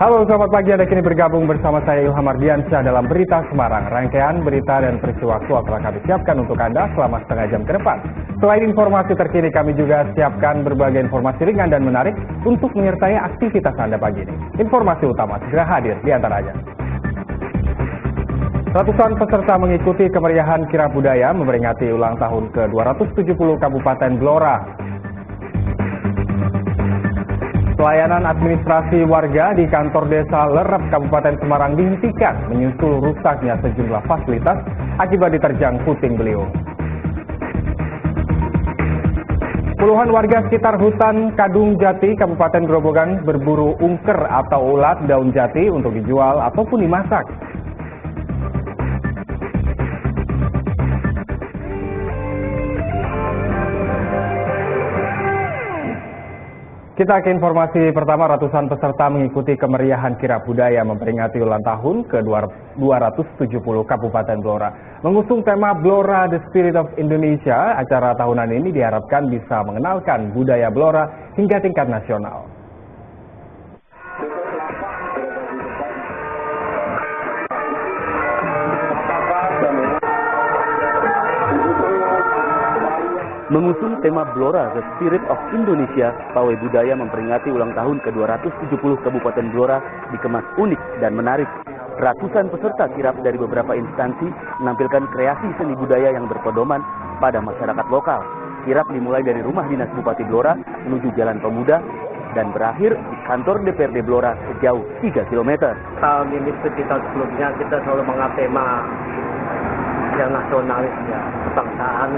Halo, selamat pagi. Anda kini bergabung bersama saya Ilham Ardiansyah dalam Berita Semarang. Rangkaian berita dan peristiwa aktual telah kami siapkan untuk Anda selama setengah jam ke depan. Selain informasi terkini, kami juga siapkan berbagai informasi ringan dan menarik untuk menyertai aktivitas Anda pagi ini. Informasi utama segera hadir di antaranya. Ratusan peserta mengikuti kemeriahan kirab budaya memperingati ulang tahun ke-270 Kabupaten Blora. Pelayanan administrasi warga di kantor desa Lerep Kabupaten Semarang dihentikan menyusul rusaknya sejumlah fasilitas akibat diterjang puting beliung. Puluhan warga sekitar hutan Kadung Jati, Kabupaten Grobogan berburu ungker atau ulat daun jati untuk dijual ataupun dimasak. Kita ke informasi pertama. Ratusan peserta mengikuti kemeriahan kirab budaya memperingati ulang tahun ke-270 Kabupaten Blora. Mengusung tema Blora The Spirit of Indonesia, acara tahunan ini diharapkan bisa mengenalkan budaya Blora hingga tingkat nasional. Mengusung tema Blora The Spirit of Indonesia, Pawai Budaya memperingati ulang tahun ke-270 Kabupaten Blora dikemas unik dan menarik. Ratusan peserta kirab dari beberapa instansi menampilkan kreasi seni budaya yang berpedoman pada masyarakat lokal. Kirab dimulai dari rumah dinas Bupati Blora menuju Jalan Pemuda dan berakhir di kantor DPRD Blora sejauh 3 km. Tahun ini seperti tahun sebelumnya kita selalu mengangkat tema yang nasionalis, ya, kebangsaan.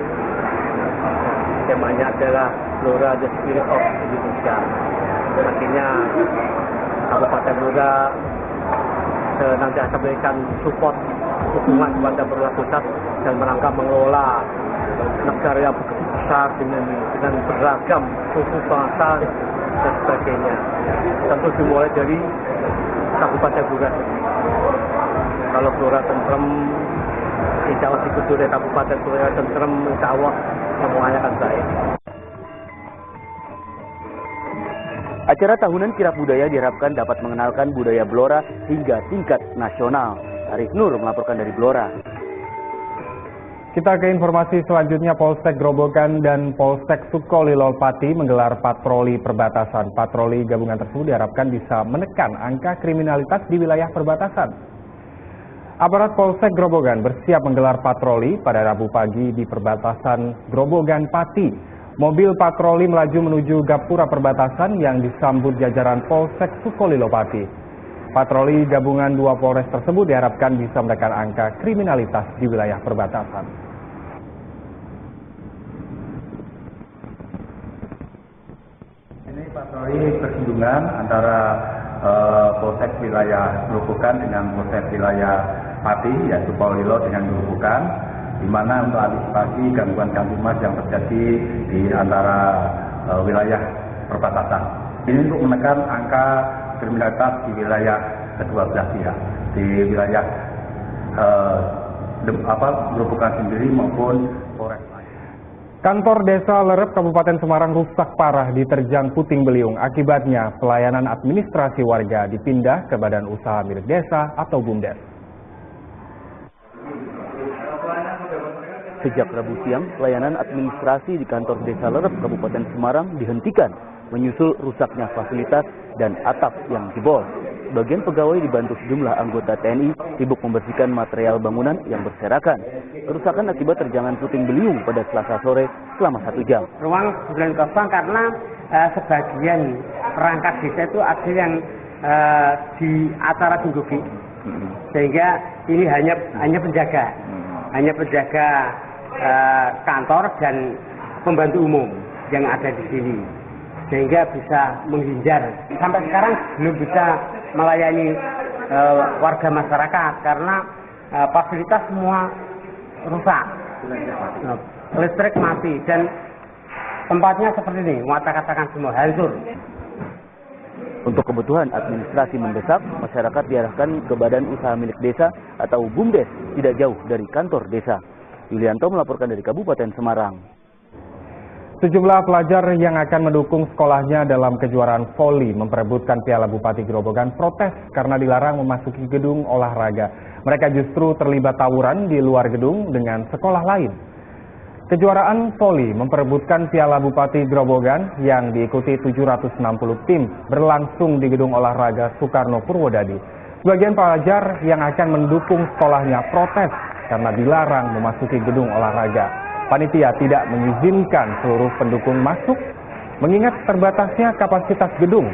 Temanya adalah Blora The Spirit of Indonesia. Artinya Kabupaten Blora senantiasa memberikan support, dukungan kepada pemerintah pusat dan merangka mengelola negara yang begitu besar dengan beragam suku, bangsa dan sebagainya. Tentu dimulai dari Kabupaten Blora. Kalau Blora tentrem, insya Allah diikuti oleh Kabupaten Blora tentrem, insya Allah semuanya akan baik. Acara tahunan kirab budaya diharapkan dapat mengenalkan budaya Blora hingga tingkat nasional. Arif Nur melaporkan dari Blora. Kita ke informasi selanjutnya. Polsek Grobogan dan Polsek Sukolilo Pati menggelar patroli perbatasan. Patroli gabungan tersebut diharapkan bisa menekan angka kriminalitas di wilayah perbatasan. Aparat Polsek Grobogan bersiap menggelar patroli pada Rabu pagi di perbatasan Grobogan Pati. Mobil patroli melaju menuju gapura perbatasan yang disambut jajaran Polsek Sukolilo Pati. Patroli gabungan dua Polres tersebut diharapkan bisa menekan angka kriminalitas di wilayah perbatasan. Ini patroli bersinggungan antara Polsek wilayah Grobogan dengan Polsek wilayah Pati, yaitu Sukolilo dengan Grobogan, di mana untuk antisipasi gangguan-gangguan yang terjadi di antara wilayah perbatasan. Ini untuk menekan angka kriminalitas di wilayah kedua belah pihak, di wilayah Grobogan sendiri maupun Polres. Kantor Desa Lerep Kabupaten Semarang rusak parah diterjang puting beliung. Akibatnya pelayanan administrasi warga dipindah ke Badan Usaha Milik Desa atau BUMDes. Sejak Rabu siang, pelayanan administrasi di kantor Desa Lerep Kabupaten Semarang dihentikan menyusul rusaknya fasilitas dan atap yang jebol. Bagian pegawai dibantu sejumlah anggota TNI sibuk membersihkan material bangunan yang berserakan. Kerusakan akibat terjangan puting beliung pada Selasa sore selama 1 jam. Ruang bulan kosong karena sebagian perangkat desa itu ada yang di acara Tunggugi, sehingga ini hanya penjaga kantor dan pembantu umum yang ada di sini, sehingga bisa menghindar. Sampai sekarang belum bisa melayani warga masyarakat karena fasilitas semua rusak, listrik mati dan tempatnya seperti ini, katakan semua hancur. Untuk kebutuhan administrasi mendesak, masyarakat diarahkan ke Badan Usaha Milik Desa atau BUMDes tidak jauh dari kantor desa. Yulianto melaporkan dari Kabupaten Semarang. Sejumlah pelajar yang akan mendukung sekolahnya dalam kejuaraan voli memperebutkan Piala Bupati Grobogan protes karena dilarang memasuki gedung olahraga. Mereka justru terlibat tawuran di luar gedung dengan sekolah lain. Kejuaraan voli memperebutkan Piala Bupati Grobogan yang diikuti 760 tim berlangsung di gedung olahraga Soekarno Purwodadi. Sebagian pelajar yang akan mendukung sekolahnya protes karena dilarang memasuki gedung olahraga. Panitia tidak mengizinkan seluruh pendukung masuk, mengingat terbatasnya kapasitas gedung.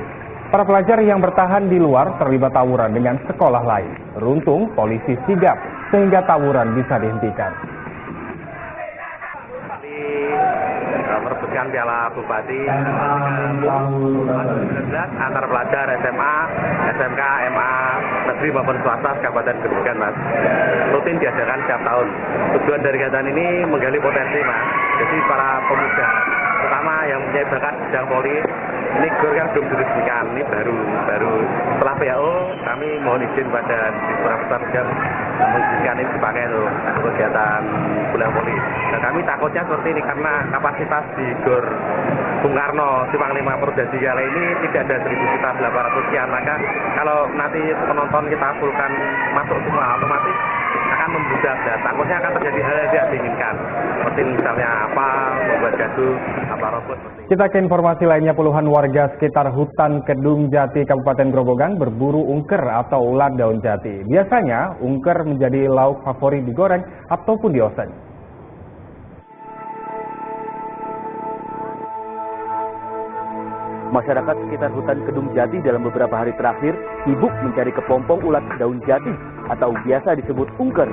Para pelajar yang bertahan di luar terlibat tawuran dengan sekolah lain. Beruntung polisi sigap sehingga tawuran bisa dihentikan. Merebutkan Piala Bupati 2019 antar pelajar SMA, SMK, MA, negeri maupun swasta Kabupaten Grobogan, Mas. Rutin diadakan setiap tahun. Tujuan dari kegiatan ini menggali potensi, Mas. Jadi para pemuda, terutama yang punya bakat bidang voli, ini GOR kan belum diresmikan, ini baru setelah PAO kami mohon izin pada Disperinspektorat dan mengizinkan ini dipakai untuk kegiatan bola voli. Nah, kami takutnya seperti ini karena kapasitas di GOR Bung Karno Simpang 5 Purwodadi kali ini tidak ada 1.800 sekian. Maka kalau nanti penonton kita fullkan masuk semua, otomatis akan membludak dan takutnya akan terjadi hal yang tidak diinginkan. Seperti misalnya apa, membuat gaduh, apa robot. Kita ke informasi lainnya, puluhan warga sekitar hutan Kedung Jati Kabupaten Grobogan berburu ungker atau ulat daun jati. Biasanya ungker menjadi lauk favorit digoreng ataupun dioseng. Masyarakat sekitar hutan Kedung Jati dalam beberapa hari terakhir sibuk mencari kepompong ulat daun jati atau biasa disebut ungker.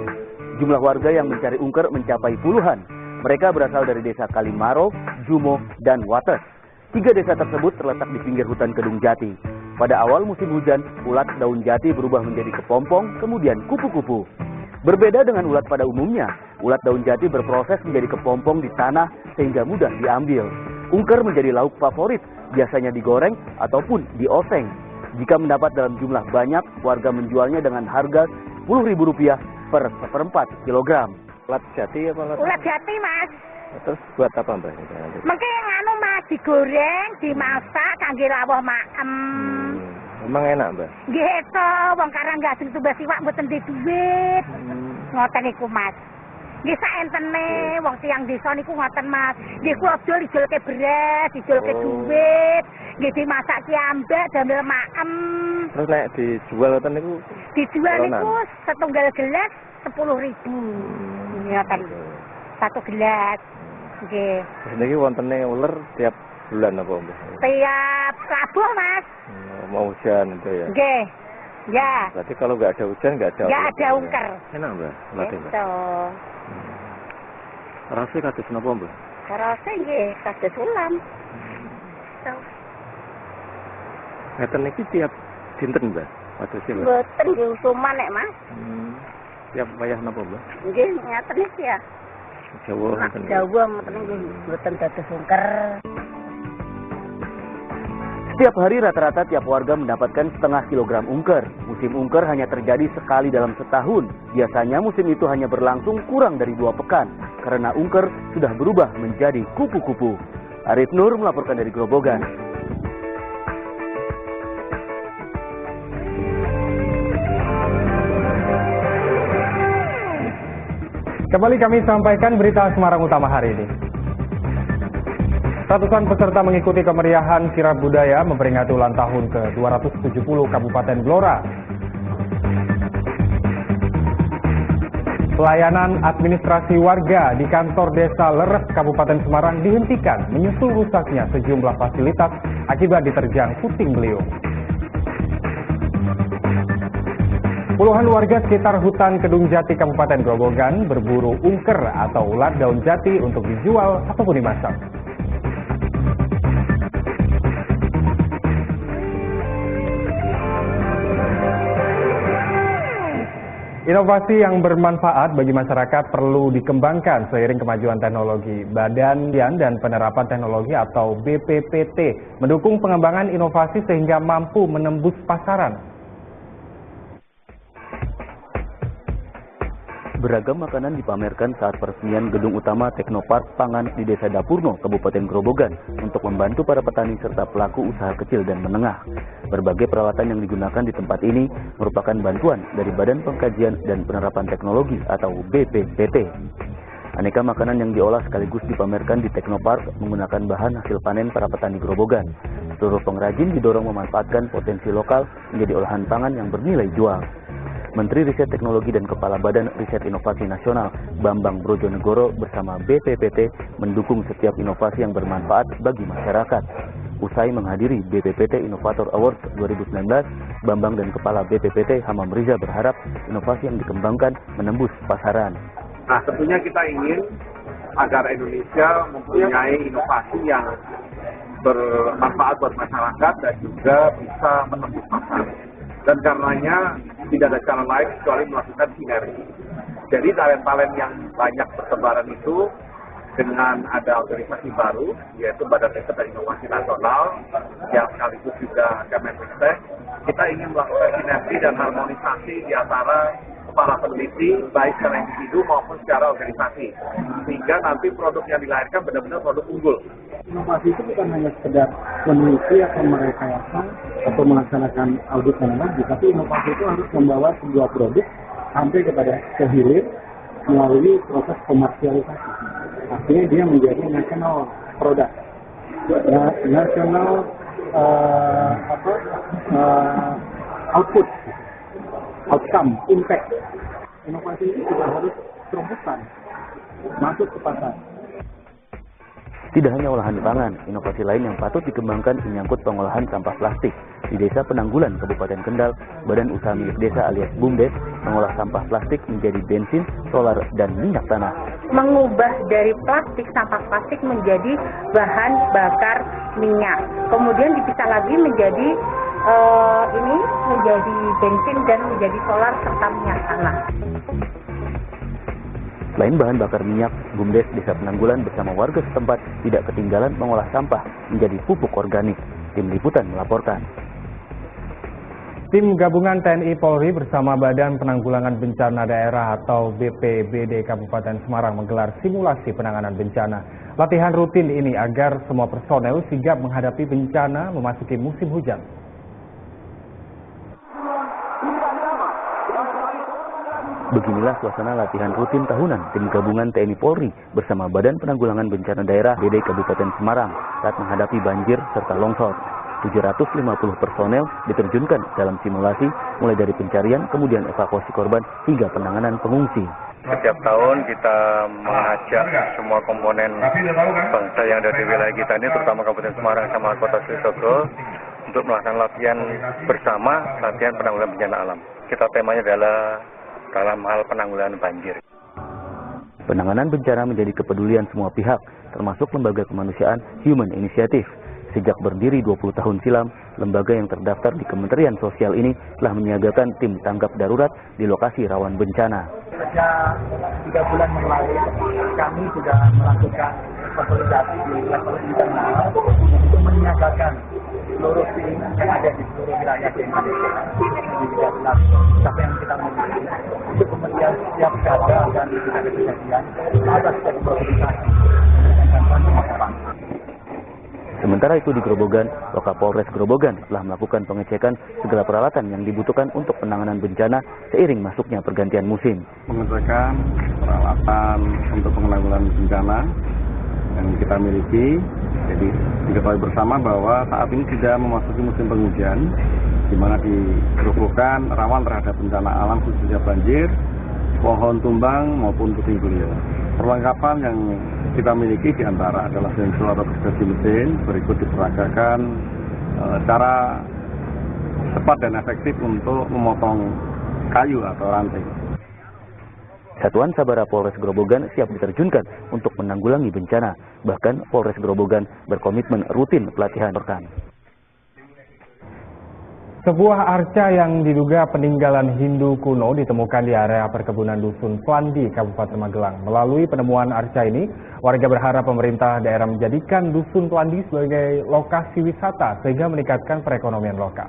Jumlah warga yang mencari ungker mencapai puluhan. Mereka berasal dari desa Kalimaro, Jumo, dan Wates. 3 desa tersebut terletak di pinggir hutan Kedung Jati. Pada awal musim hujan, ulat daun jati berubah menjadi kepompong, kemudian kupu-kupu. Berbeda dengan ulat pada umumnya, ulat daun jati berproses menjadi kepompong di tanah sehingga mudah diambil. Ungker menjadi lauk favorit, biasanya digoreng ataupun dioseng. Jika mendapat dalam jumlah banyak, warga menjualnya dengan harga Rp10.000 per 1/4 kilogram. Ulat jati apa ulat? Ulat jati, Mas. Terus buat apa, Mbak? Mungkin nganu, Mas, digoreng, dimasak kangge lawuh maem. Emang enak, Mbak? Nggih to, wong karang gak sing tumbas iwak mboten duwe duit. Ngoten iku, Mas. Nggih saentene wong tiyang desa niku ngoten, Mas. Nggih ku abdul dijolke beras, dijolke duit, nggih dimasak ambek damel maem. Terus nek dijual ngoten niku Dijual niku setunggal gelas 10.000. Ngoten. 1 gelas. Nggih. Terus niki wontene uler tiap bulan apa, Mbak? Tiap Rabu, Mas. Mau hujan itu ya? Nggih. Ya. Berarti kalau nggak ada hujan nggak ada. Nggak ada ungker. Enak, Mbak? Ulatnya, Mbak? Itu. Rasanya kados napa, Mbak? Rasa nggih kados ulam. Itu. Ngeten niki tiap dinten, Mbak? Wadose, Mbak? Mboten nggih usuman nek, Mas. Tiap wayah napa, Mbak? Nggih ngaten iki ya. Jawa Nak ngoten. Jawa mboten nggih mboten dados ungker. Setiap hari rata-rata tiap warga mendapatkan setengah kilogram ungker. Musim ungker hanya terjadi sekali dalam setahun. Biasanya musim itu hanya berlangsung kurang dari 2 pekan. Karena ungker sudah berubah menjadi kupu-kupu. Arif Nur melaporkan dari Grobogan. Kembali kami sampaikan berita Semarang Utama hari ini. Ratusan peserta mengikuti kemeriahan kirab budaya memperingati ulang tahun ke-270 Kabupaten Blora. Pelayanan administrasi warga di kantor desa Leres Kabupaten Semarang dihentikan menyusul rusaknya sejumlah fasilitas akibat diterjang puting beliung. Puluhan warga sekitar hutan Kedung Jati Kabupaten Grobogan berburu ungker atau ulat daun jati untuk dijual ataupun dimasak. Inovasi yang bermanfaat bagi masyarakat perlu dikembangkan seiring kemajuan teknologi. Badan dan Penerapan Teknologi atau BPPT mendukung pengembangan inovasi sehingga mampu menembus pasaran. Beragam makanan dipamerkan saat peresmian gedung utama Teknopark Pangan di Desa Dapurno, Kabupaten Grobogan untuk membantu para petani serta pelaku usaha kecil dan menengah. Berbagai peralatan yang digunakan di tempat ini merupakan bantuan dari Badan Pengkajian dan Penerapan Teknologi atau BPPT. Aneka makanan yang diolah sekaligus dipamerkan di Teknopark menggunakan bahan hasil panen para petani Grobogan. Seluruh pengrajin didorong memanfaatkan potensi lokal menjadi olahan pangan yang bernilai jual. Menteri Riset Teknologi dan Kepala Badan Riset Inovasi Nasional Bambang Brojonegoro bersama BPPT mendukung setiap inovasi yang bermanfaat bagi masyarakat. Usai menghadiri BPPT Innovator Awards 2019, Bambang dan Kepala BPPT Hamam Riza berharap inovasi yang dikembangkan menembus pasaran. Nah, tentunya kita ingin agar Indonesia mempunyai inovasi yang bermanfaat buat masyarakat dan juga bisa menembus pasar. Dan karenanya tidak ada cara lain kecuali melakukan sinergi. Jadi talent-talent yang banyak bertebaran itu dengan ada organisasi baru, yaitu Badan Riset dan Inovasi Nasional, yang sekaligus juga Kemenristek, kita ingin melakukan sinergi dan harmonisasi di antara para peneliti, baik secara individu maupun secara organisasi. Sehingga nanti produk yang dilahirkan benar-benar produk unggul. Inovasi itu bukan hanya sekedar meneliti atau merekayasa atau melaksanakan audit teknologi, tapi inovasi itu harus membawa sebuah produk sampai kepada hilir melalui proses komersialisasi. Artinya dia menjadi national product, national outcome, impact. Inovasi ini juga harus terobosan masuk ke pasar. Tidak hanya olahan pangan, inovasi lain yang patut dikembangkan menyangkut pengolahan sampah plastik. Di Desa Penanggulan, Kabupaten Kendal, Badan Usaha Milik Desa alias BUMDes mengolah sampah plastik menjadi bensin, solar, dan minyak tanah. Mengubah dari plastik, sampah plastik menjadi bahan bakar minyak. Kemudian dipisah lagi menjadi menjadi bensin dan menjadi solar serta minyak tanah. Selain bahan bakar minyak, BUMDes Desa Penanggulan bersama warga setempat tidak ketinggalan mengolah sampah menjadi pupuk organik. Tim Liputan melaporkan. Tim gabungan TNI Polri bersama Badan Penanggulangan Bencana Daerah atau BPBD Kabupaten Semarang menggelar simulasi penanganan bencana. Latihan rutin ini agar semua personel sigap menghadapi bencana memasuki musim hujan. Beginilah suasana latihan rutin tahunan tim gabungan TNI Polri bersama Badan Penanggulangan Bencana Daerah BPBD Kabupaten Semarang saat menghadapi banjir serta longsor. 750 personel diterjunkan dalam simulasi mulai dari pencarian, kemudian evakuasi korban hingga penanganan pengungsi. Setiap tahun kita mengajak semua komponen bangsa yang ada di wilayah kita ini, terutama Kabupaten Semarang sama Kota Sitogo, untuk melakukan latihan bersama, latihan penanggulangan bencana alam. Kita temanya adalah dalam hal penanggulangan banjir. Penanganan bencana menjadi kepedulian semua pihak, termasuk lembaga kemanusiaan Human Initiative. Sejak berdiri 20 tahun silam, lembaga yang terdaftar di Kementerian Sosial ini telah menyiagakan tim tanggap darurat di lokasi rawan bencana. Sejak 3 bulan yang lalu, kami sudah melakukan konsolidasi di level internal untuk menyiagakan seluruh tim yang ada di seluruh wilayah di Indonesia. Di 13 sampai yang kita miliki, untuk kemudian siap siaga dan tidak ada kejadian atas dari mobilisasi dan bantuan. Sementara itu di Grobogan, Wakapolres Grobogan telah melakukan pengecekan segala peralatan yang dibutuhkan untuk penanganan bencana seiring masuknya pergantian musim. Pengecekan peralatan untuk penanggulangan bencana yang kita miliki, jadi diketahui bersama bahwa saat ini sudah memasuki musim penghujan, di mana di Grobogan rawan terhadap bencana alam khususnya banjir, pohon tumbang maupun puting beliung. Perlengkapan yang kita miliki diantara adalah sensor atau gergaji mesin, berikut diperagakan cara cepat dan efektif untuk memotong kayu atau ranting. Satuan Sabara Polres Grobogan siap diterjunkan untuk menanggulangi bencana. Bahkan Polres Grobogan berkomitmen rutin pelatihan rekan. Sebuah arca yang diduga peninggalan Hindu kuno ditemukan di area perkebunan Dusun Plandi, Kabupaten Magelang. Melalui penemuan arca ini, warga berharap pemerintah daerah menjadikan Dusun Plandi sebagai lokasi wisata sehingga meningkatkan perekonomian lokal.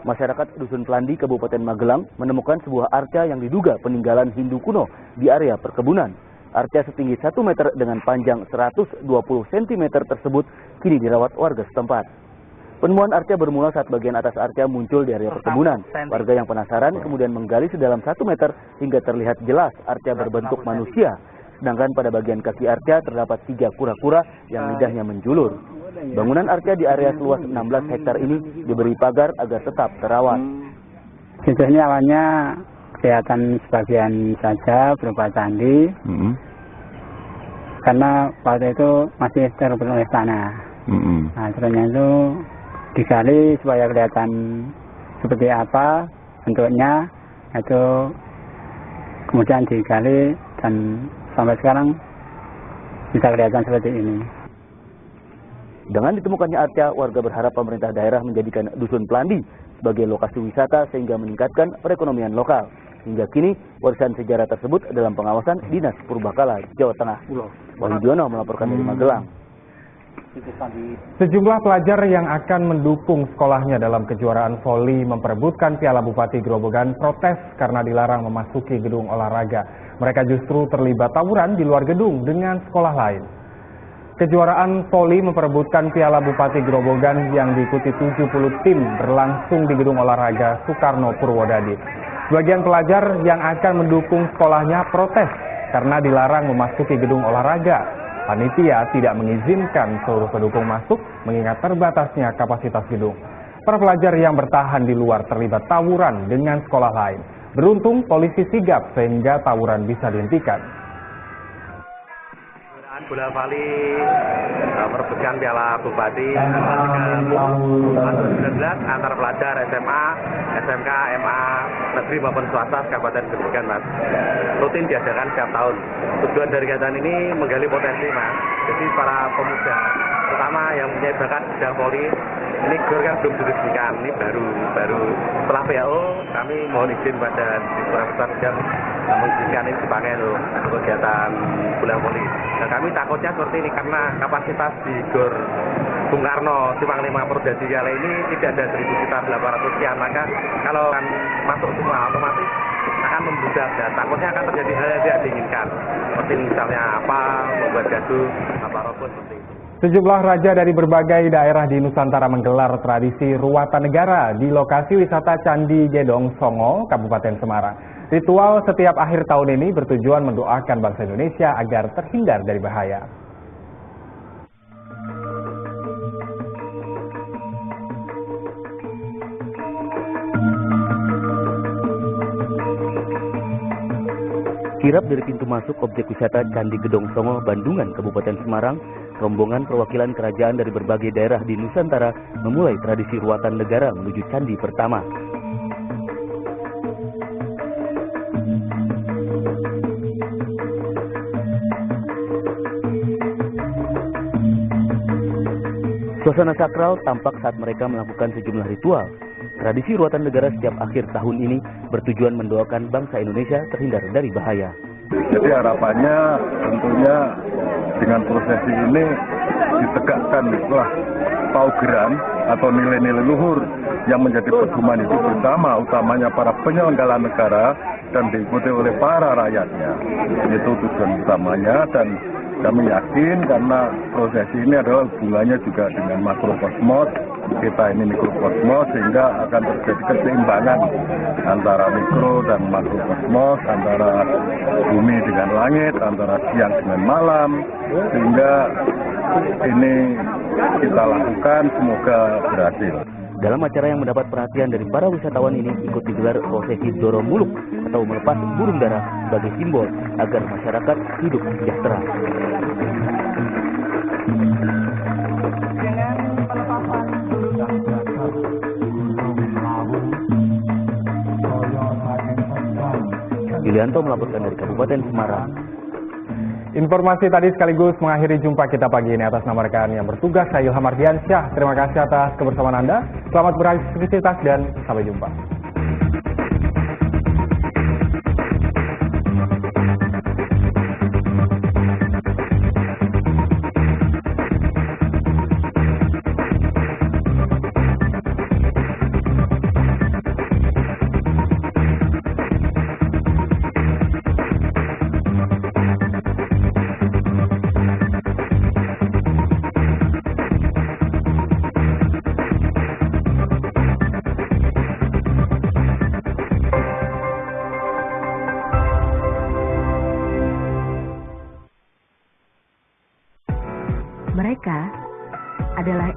Masyarakat Dusun Plandi, Kabupaten Magelang menemukan sebuah arca yang diduga peninggalan Hindu kuno di area perkebunan. Arca setinggi 1 meter dengan panjang 120 cm tersebut kini dirawat warga setempat. Penemuan arca bermula saat bagian atas arca muncul di area perkebunan. Warga yang penasaran kemudian menggali sedalam 1 meter hingga terlihat jelas arca berbentuk manusia. Sedangkan pada bagian kaki arca terdapat 3 kura-kura yang lidahnya menjulur. Bangunan arca di area seluas 16 hektar ini diberi pagar agar tetap terawat. Sejujurnya awalnya kelihatan sebagian saja berupa candi, karena waktu itu masih terbunuh oleh tanah. Nah, terusnya itu digali supaya kelihatan seperti apa bentuknya, itu kemudian digali dan sampai sekarang bisa kelihatan seperti ini. Dengan ditemukannya arca, warga berharap pemerintah daerah menjadikan Dusun Plandi sebagai lokasi wisata sehingga meningkatkan perekonomian lokal. Hingga kini, warisan sejarah tersebut dalam pengawasan Dinas Purbakala, Jawa Tengah. Wahyu Diono melaporkan dari Magelang. Sejumlah pelajar yang akan mendukung sekolahnya dalam kejuaraan voli memperebutkan Piala Bupati Grobogan protes karena dilarang memasuki gedung olahraga. Mereka justru terlibat tawuran di luar gedung dengan sekolah lain. Kejuaraan voli memperebutkan Piala Bupati Grobogan yang diikuti 70 tim berlangsung di gedung olahraga Soekarno Purwodadi. Sebagian pelajar yang akan mendukung sekolahnya protes karena dilarang memasuki gedung olahraga. Panitia tidak mengizinkan seluruh pendukung masuk mengingat terbatasnya kapasitas gedung. Para pelajar yang bertahan di luar terlibat tawuran dengan sekolah lain. Beruntung polisi sigap sehingga tawuran bisa dihentikan. Bola voli merebutkan Piala Bupati 2019 antar pelajar SMA, SMK, MA, negeri maupun swasta Kabupaten Grobogan, Mas. Rutin diadakan setiap tahun. Tujuan dari kegiatan ini menggali potensi, Mas. Jadi para pemuda, terutama yang punya bakat bidang voli, ini GOR kan belum diresmikan, ini baru setelah PAO kami mohon izin pada Direktorat Besar yang mengizinkan ini dipakai untuk kegiatan bola voli. Nah, kami takutnya seperti ini karena kapasitas di GOR Bung Karno Simpang 5 Purwodadi kali ini tidak ada 1.800 sekian, maka kalau akan masuk semua otomatis akan membludak dan takutnya akan terjadi hal yang tidak diinginkan seperti misalnya membuat gaduh, robot seperti itu. Sejumlah raja dari berbagai daerah di Nusantara menggelar tradisi ruatan negara di lokasi wisata Candi Gedong Songo, Kabupaten Semarang. Ritual setiap akhir tahun ini bertujuan mendoakan bangsa Indonesia agar terhindar dari bahaya. Kirap dari pintu masuk objek wisata Candi Gedong Songo, Bandungan, Kabupaten Semarang, rombongan perwakilan kerajaan dari berbagai daerah di Nusantara memulai tradisi ruatan negara menuju candi pertama. Suasana sakral tampak saat mereka melakukan sejumlah ritual. Tradisi ruatan negara setiap akhir tahun ini bertujuan mendoakan bangsa Indonesia terhindar dari bahaya. Jadi harapannya tentunya dengan prosesi ini ditegakkan paugeran atau nilai-nilai luhur yang menjadi pedoman hidup bersama, utamanya para penyelenggara negara dan diikuti oleh para rakyatnya. Itu tujuan utamanya dan kami yakin karena prosesi ini adalah hubungannya juga dengan makrokosmos, kita ini mikrokosmos, sehingga akan terjadi keseimbangan antara mikro dan makrokosmos, antara bumi dengan langit, antara siang dengan malam, sehingga ini kita lakukan, semoga berhasil. Dalam acara yang mendapat perhatian dari para wisatawan ini ikut digelar prosesi Doro Muluk atau melepas burung dara sebagai simbol agar masyarakat hidup sejahtera. Yulianto melaporkan dari Kabupaten Semarang. Informasi tadi sekaligus mengakhiri jumpa kita pagi ini. Atas nama rekan yang bertugas, saya Ilham Ardiansyah. Terima kasih atas kebersamaan Anda. Selamat beraktivitas dan sampai jumpa. Mereka adalah